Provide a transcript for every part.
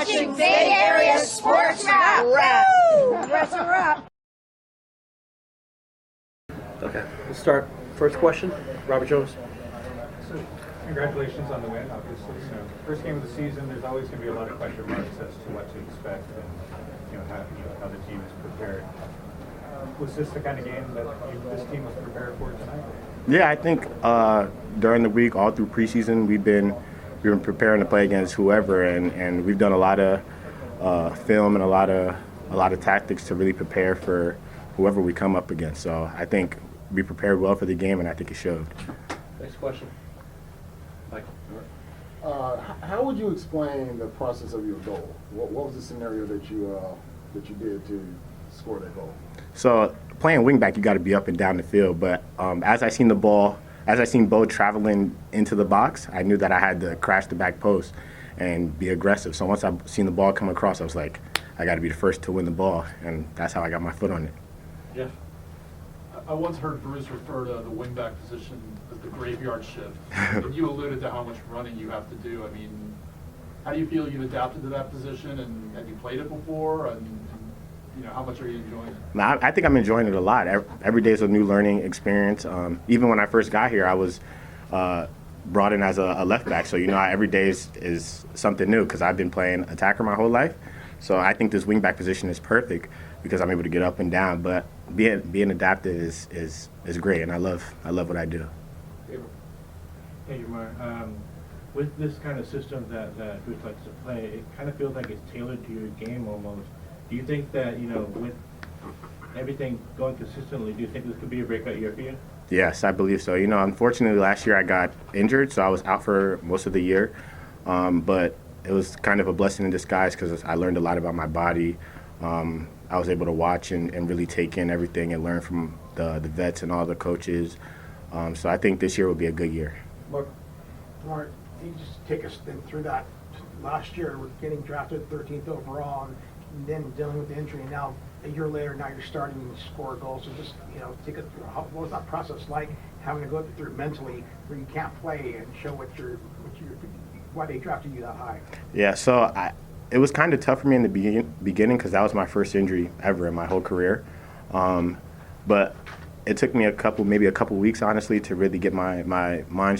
watching Bay Area Sports Wrap. That's a wrap. Okay, let's start. First question, Robert Jones. So, congratulations on the win, obviously. First game of the season, there's always going to be a lot of question marks as to what to expect and how the team is prepared. Was this the kind of game that this team was prepared for tonight? Yeah, I think during the week, all through preseason, we've been preparing to play against whoever, and we've done a lot of film and a lot of tactics to really prepare for whoever we come up against. So I think we prepared well for the game, and I think it showed. Next question, Michael. How would you explain the process of your goal? What was the scenario that you did to score that goal? So playing wingback, you got to be up and down the field. But as I seen Bo traveling into the box, I knew that I had to crash the back post and be aggressive. So once I seen the ball come across, I was like, I got to be the first to win the ball, and that's how I got my foot on it. Jeff. I once heard Bruce refer to the wingback position as the graveyard shift. And you alluded to how much running you have to do. I mean, how do you feel you've adapted to that position, and have you played it before? And how much are you enjoying it? I think I'm enjoying it a lot. Every day is a new learning experience. Even when I first got here, I was brought in as a left back. So, every day is something new because I've been playing attacker my whole life. So I think this wingback position is perfect because I'm able to get up and down. But being adapted is great, and I love what I do. Hey, Jamar. With this kind of system that Bruce likes to play, it kind of feels like it's tailored to your game almost. Do you think that, with everything going consistently, do you think this could be a breakout year for you? Yes, I believe so. Unfortunately, last year I got injured, so I was out for most of the year. But it was kind of a blessing in disguise because I learned a lot about my body. I was able to watch and really take in everything and learn from the vets and all the coaches. So I think this year will be a good year. Mark. Mark, you just take us through that last year with getting drafted 13th overall and then dealing with the injury, and now a year later, now you're starting to score goals. So just, take us through what was that process like, having to go through mentally where you can't play and show why they drafted you that high? Yeah, so it was kind of tough for me in the beginning because that was my first injury ever in my whole career. But it took me maybe a couple weeks, honestly, to really get my mind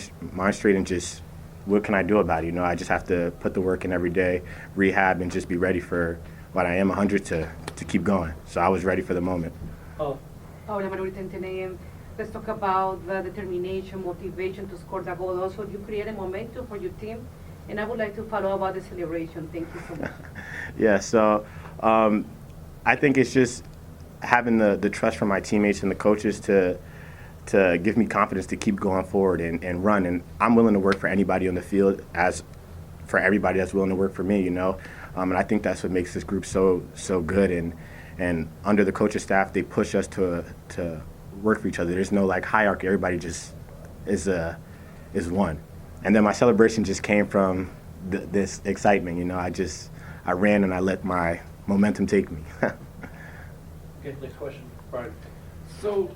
straight and just what can I do about it? I just have to put the work in every day, rehab, and just be ready for what I am 100 to keep going. So I was ready for the moment. Ahora, Margarita, let's talk about the determination, motivation to score the goal. Also, you create a momentum for your team. And I would like to follow about the celebration. Thank you so much. Yeah, so I think it's just having the trust from my teammates and the coaches to give me confidence to keep going forward and run. And I'm willing to work for anybody on the field as for everybody that's willing to work for me, And I think that's what makes this group so good. And under the coaching staff, they push us to work for each other. There's no hierarchy. Everybody just is one. And then my celebration just came from this excitement. I ran and I let my momentum take me. Okay, next question, Brian. So,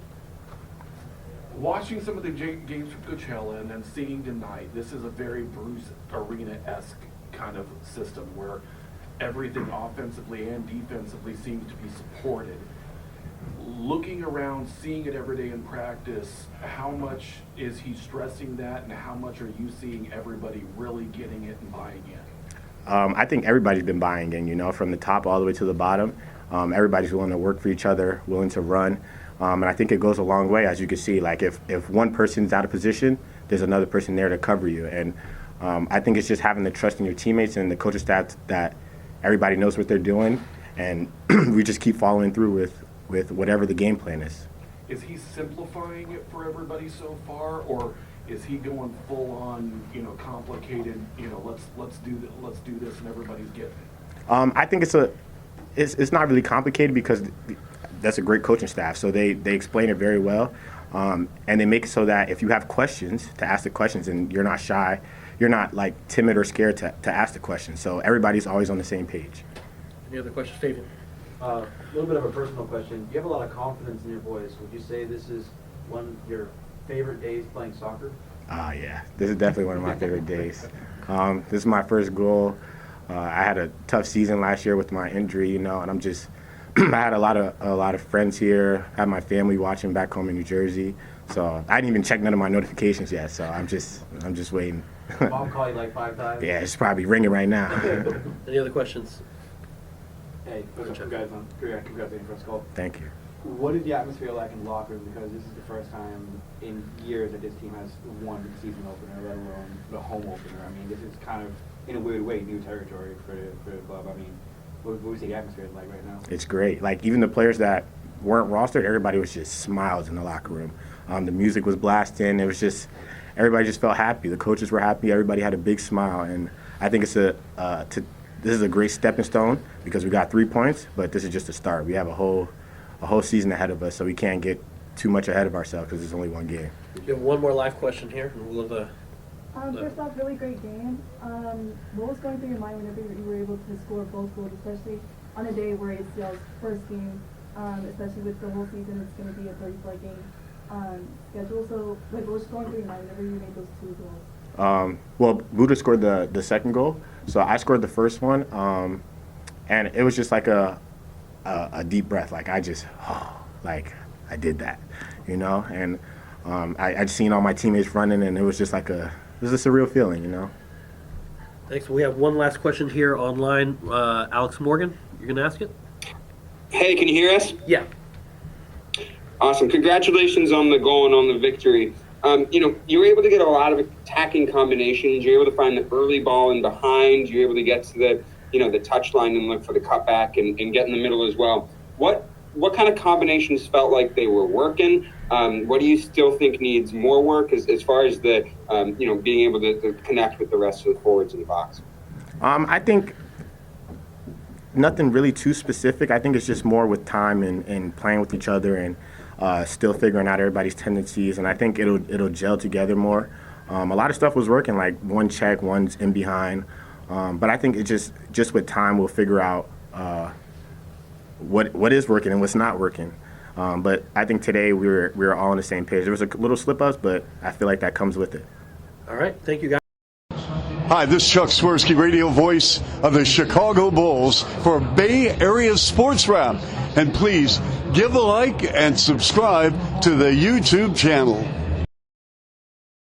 watching some of the games from Coachella and then seeing tonight, this is a very Bruce Arena-esque kind of system where everything offensively and defensively seems to be supported. Looking around, seeing it every day in practice, how much is he stressing that, and how much are you seeing everybody really getting it and buying in? I think everybody's been buying in, from the top all the way to the bottom. Everybody's willing to work for each other, willing to run. And I think it goes a long way, as you can see. If one person's out of position, there's another person there to cover you. And I think it's just having the trust in your teammates and the coaching staff that everybody knows what they're doing. And we just keep following through with whatever the game plan is. Is he simplifying it for everybody so far, or is he going full on, complicated, let's do this and everybody's getting it? I think it's not really complicated because that's a great coaching staff. So they explain it very well, and they make it so that if you have questions, to ask the questions, and you're not shy, you're not timid or scared to ask the questions. So everybody's always on the same page. Any other questions, Fabian? A little bit of a personal question. You have a lot of confidence in your voice. Would you say this is one of your favorite days playing soccer? Yeah. This is definitely one of my favorite days. This is my first goal. I had a tough season last year with my injury, you know, and I'm just I had a lot of friends here. I had my family watching back home in New Jersey, so I didn't even check none of my notifications yet. So I'm just waiting. Mom call you like 5 times? Yeah, it's probably ringing right now. Any other questions? Hey, what's up, guys? Congratulations, first goal. Thank you. What is the atmosphere like in the locker room? Because this is the first time in years that this team has won the season opener, let alone the home opener. I mean, this is kind of, in a weird way, new territory for the club. I mean, what would you say the atmosphere is like right now? It's great. Like, even the players that weren't rostered, everybody was just smiles in the locker room. The music was blasting. It was just, everybody just felt happy. The coaches were happy. Everybody had a big smile. And I think this is a great stepping stone because we got 3 points, but this is just a start. We have a whole season ahead of us, so we can't get too much ahead of ourselves because it's only one game. You have one more live question here, and we'll have First off, really great game. What was going through your mind whenever you were able to score both goals, especially on a day where it's y'all's first game, especially with the whole season, it's going to be a 34-game schedule. So, like, what was going through your mind whenever you made those 2 goals? Well, Buda scored the second goal, so I scored the first one, and it was just like a deep breath. Like, I just, like, I did that, you know? And I'd seen all my teammates running, and it was just like it was a surreal feeling, you know? Thanks. We have one last question here online. Alex Morgan, you're going to ask it? Hey, can you hear us? Yeah. Awesome. Congratulations on the goal and on the victory. You were able to get a lot of attacking combinations. You were able to find the early ball in behind. You were able to get to the touchline and look for the cutback and get in the middle as well. What kind of combinations felt like they were working? What do you still think needs more work as far as the being able to connect with the rest of the forwards in the box? I think nothing really too specific. I think it's just more with time and playing with each other and still figuring out everybody's tendencies. And I think it'll gel together more. A lot of stuff was working, like one check, one's in behind. But I think it just with time we'll figure out what is working and what's not working. But I think today we were all on the same page. There was a little slip-ups, but I feel like that comes with it. All right. Thank you, guys. Hi, this is Chuck Swirsky, radio voice of the Chicago Bulls for Bay Area Sports Wrap. And please give a like and subscribe to the YouTube channel.